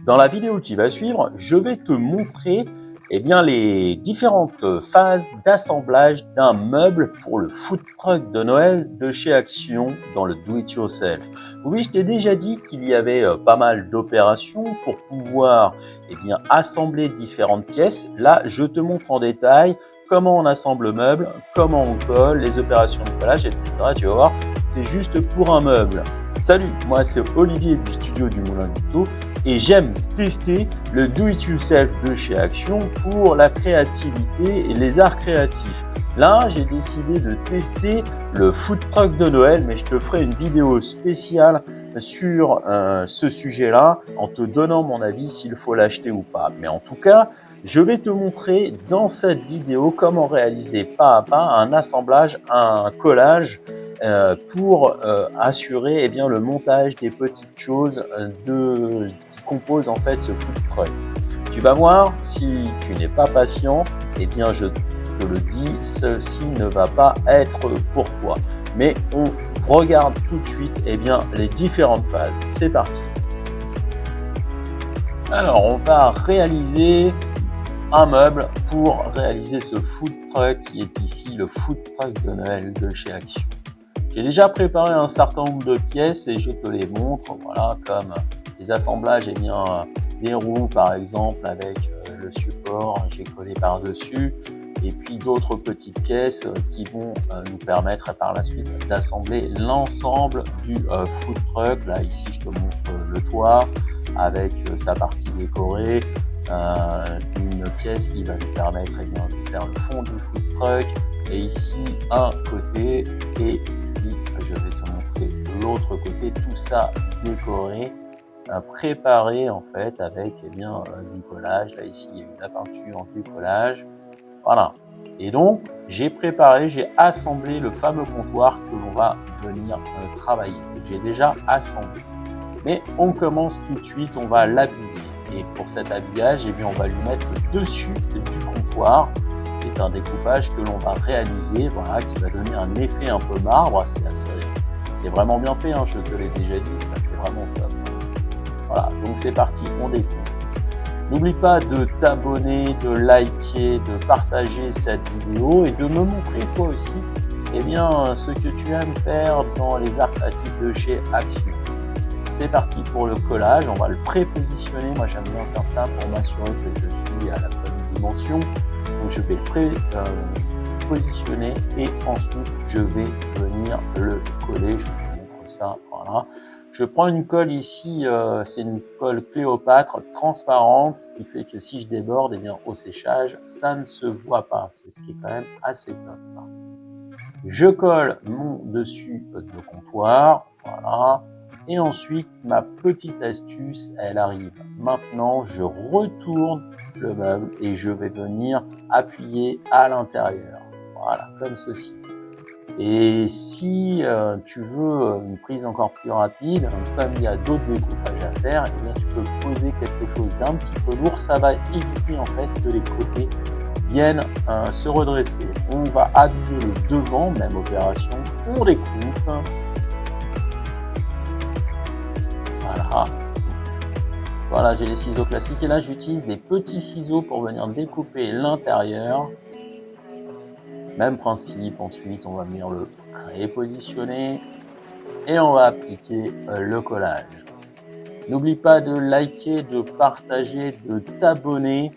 Dans la vidéo qui va suivre, je vais te montrer les différentes phases d'assemblage d'un meuble pour le food truck de Noël de chez Action dans le Do It Yourself. Oui, je t'ai déjà dit qu'il y avait pas mal d'opérations pour pouvoir assembler différentes pièces. Là, je te montre en détail comment on assemble le meuble, comment on colle, les opérations de collage, etc. Tu vas voir, c'est juste pour un meuble. Salut, moi c'est Olivier du studio du Moulin Victo et j'aime tester le do-it-yourself de chez Action pour la créativité et les arts créatifs. Là, j'ai décidé de tester le food truck de Noël, mais je te ferai une vidéo spéciale sur ce sujet-là en te donnant mon avis s'il faut l'acheter ou pas. Mais en tout cas, je vais te montrer dans cette vidéo comment réaliser pas à pas un assemblage, un collage pour assurer le montage des petites choses qui composent en fait ce food truck. Tu vas voir, si tu n'es pas patient, je te le dis, ceci ne va pas être pour toi. Mais on regarde tout de suite les différentes phases. C'est parti. Alors, on va réaliser un meuble pour réaliser ce food truck qui est ici, le food truck de Noël de chez Action. J'ai déjà préparé un certain nombre de pièces et je te les montre, voilà, comme les assemblages, des roues par exemple avec le support, j'ai collé par-dessus, et puis d'autres petites pièces qui vont nous permettre par la suite d'assembler l'ensemble du food truck. Là ici je te montre le toit avec sa partie décorée, une pièce qui va nous permettre de faire le fond du food truck, et ici un côté, et puis je vais te montrer l'autre côté, tout ça décoré, préparé en fait avec du collage. Là ici il y a eu de la peinture en décollage, voilà. Et donc j'ai assemblé le fameux comptoir que l'on va venir travailler. J'ai déjà assemblé, mais on commence tout de suite, on va l'habiller. Et pour cet habillage, on va lui mettre le dessus du comptoir, qui est un découpage que l'on va réaliser, voilà, qui va donner un effet un peu marbre. C'est vraiment bien fait, je te l'ai déjà dit, ça c'est vraiment top. Voilà, donc c'est parti, on découpe. N'oublie pas de t'abonner, de liker, de partager cette vidéo et de me montrer toi aussi ce que tu aimes faire dans les arts créatifs de chez Action. C'est parti pour le collage, on va le prépositionner. Moi j'aime bien faire ça pour m'assurer que je suis à la bonne dimension. Donc je vais le prépositionner et ensuite je vais venir le coller. Je vous montre ça, voilà. Je prends une colle ici, c'est une colle Cléopâtre transparente, ce qui fait que si je déborde, au séchage, ça ne se voit pas. C'est ce qui est quand même assez top. Je colle mon dessus de comptoir, voilà. Et ensuite, ma petite astuce, elle arrive. Maintenant, je retourne le meuble et je vais venir appuyer à l'intérieur. Voilà, comme ceci. Et si tu veux une prise encore plus rapide, comme il y a d'autres découpages à faire, tu peux poser quelque chose d'un petit peu lourd. Ça va éviter en fait que les côtés viennent se redresser. On va habiller le devant, même opération. On découpe. Voilà, j'ai les ciseaux classiques et là j'utilise des petits ciseaux pour venir découper l'intérieur. Même principe, ensuite on va venir le prépositionner et on va appliquer le collage. N'oublie pas de liker, de partager, de t'abonner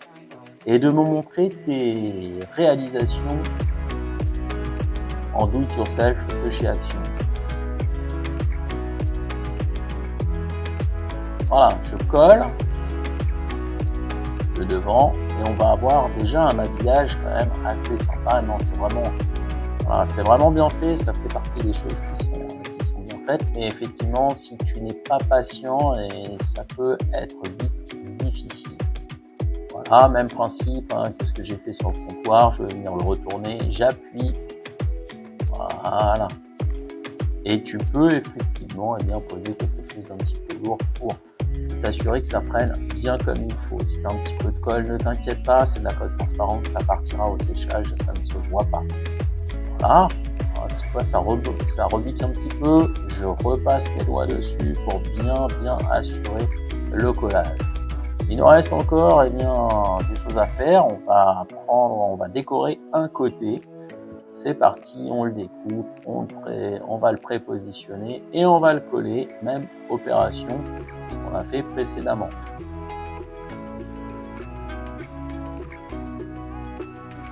et de me montrer tes réalisations en do it yourself de chez Action. Voilà, je colle le devant et on va avoir déjà un habillage quand même assez sympa. Non, c'est vraiment bien fait. Ça fait partie des choses qui sont bien faites. Mais effectivement, si tu n'es pas patient, ça peut être vite difficile. Voilà, même principe que ce que j'ai fait sur le comptoir. Je vais venir le retourner. J'appuie. Voilà. Et tu peux effectivement poser quelque chose d'un petit peu lourd pour t'assurer que ça prenne bien comme il faut. Si tu as un petit peu de colle, ne t'inquiète pas, c'est de la colle transparente, ça partira au séchage, ça ne se voit pas. Voilà, ça rebique un petit peu, je repasse mes doigts dessus pour bien assurer le collage. Il nous reste encore des choses à faire. On va décorer un côté. C'est parti, on le découpe, on va le prépositionner et on va le coller, même opération qu'on a fait précédemment.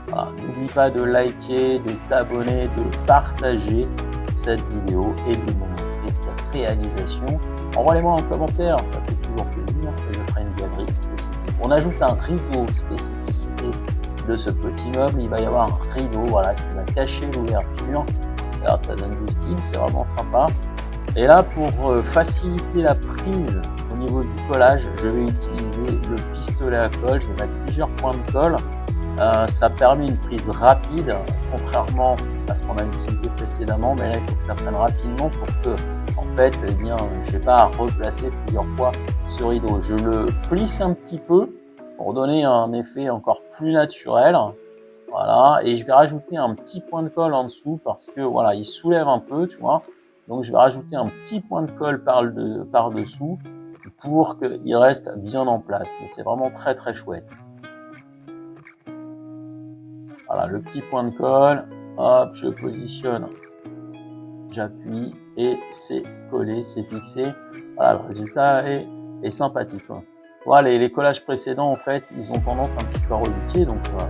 Voilà, n'oublie pas de liker, de t'abonner, de partager cette vidéo et de me montrer ta réalisation. Envoie-les-moi en commentaire, ça fait toujours plaisir et je ferai une galerie spécifique. On ajoute un rideau spécificité de ce petit meuble. Il va y avoir un rideau voilà, qui va cacher l'ouverture. Regarde, ça donne du style, c'est vraiment sympa. Et là, pour faciliter la prise au niveau du collage, je vais utiliser le pistolet à colle. Je vais mettre plusieurs points de colle. Ça permet une prise rapide, contrairement à ce qu'on a utilisé précédemment, mais là il faut que ça prenne rapidement pour que, en fait, je n'ai pas à replacer plusieurs fois ce rideau. Je le plisse un petit peu pour donner un effet encore plus naturel. Voilà, et je vais rajouter un petit point de colle en dessous parce que voilà, il soulève un peu, tu vois. Donc je vais rajouter un petit point de colle par dessous pour qu'il reste bien en place. Mais c'est vraiment très très chouette. Voilà, le petit point de colle, hop, je positionne, j'appuie et c'est collé, c'est fixé. Voilà, le résultat est sympathique. Voilà, les collages précédents, en fait, ils ont tendance un petit peu à reluquer, donc voilà.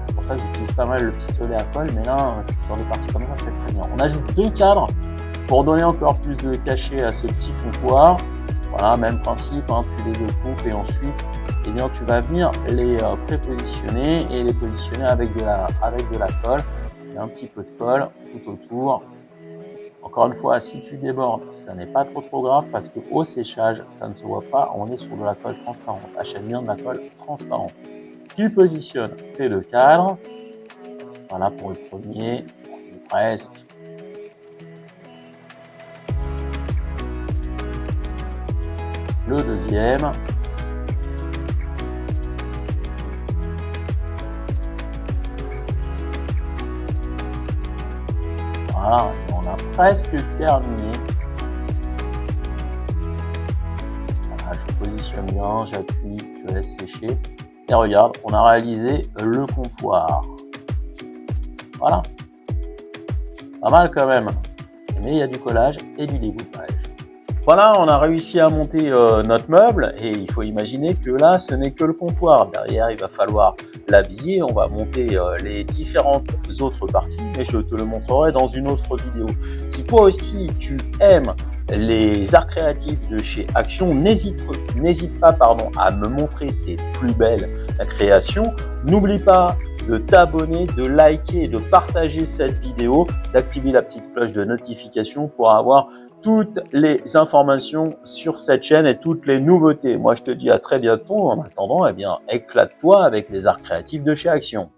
C'est pour ça que j'utilise pas mal le pistolet à colle, mais là, c'est sur des parties comme ça, c'est très bien. On ajoute 2 cadres pour donner encore plus de cachet à ce petit comptoir. Voilà, même principe, hein, tu les découpes et ensuite, tu vas venir les prépositionner et les positionner avec de la colle. Et un petit peu de colle tout autour. Encore une fois, si tu débordes, ça n'est pas trop grave parce que au séchage, ça ne se voit pas. On est sur de la colle transparente. Achète bien de la colle transparente. Tu positionnes tes 2 cadres. Voilà pour le premier, on est presque. Le deuxième. Voilà, on a presque terminé. Voilà, je positionne bien, j'appuie, je laisse sécher. Et regarde, on a réalisé le comptoir. Voilà. Pas mal quand même. Mais il y a du collage et du découpage. Voilà, on a réussi à monter notre meuble et il faut imaginer que là, ce n'est que le comptoir. Derrière, il va falloir l'habiller. On va monter les différentes autres parties, mais je te le montrerai dans une autre vidéo. Si toi aussi, tu aimes les arts créatifs de chez Action, n'hésite pas à me montrer tes plus belles créations. N'oublie pas de t'abonner, de liker et de partager cette vidéo, d'activer la petite cloche de notification pour avoir toutes les informations sur cette chaîne et toutes les nouveautés. Moi, je te dis à très bientôt. En attendant, éclate-toi avec les arts créatifs de chez Action.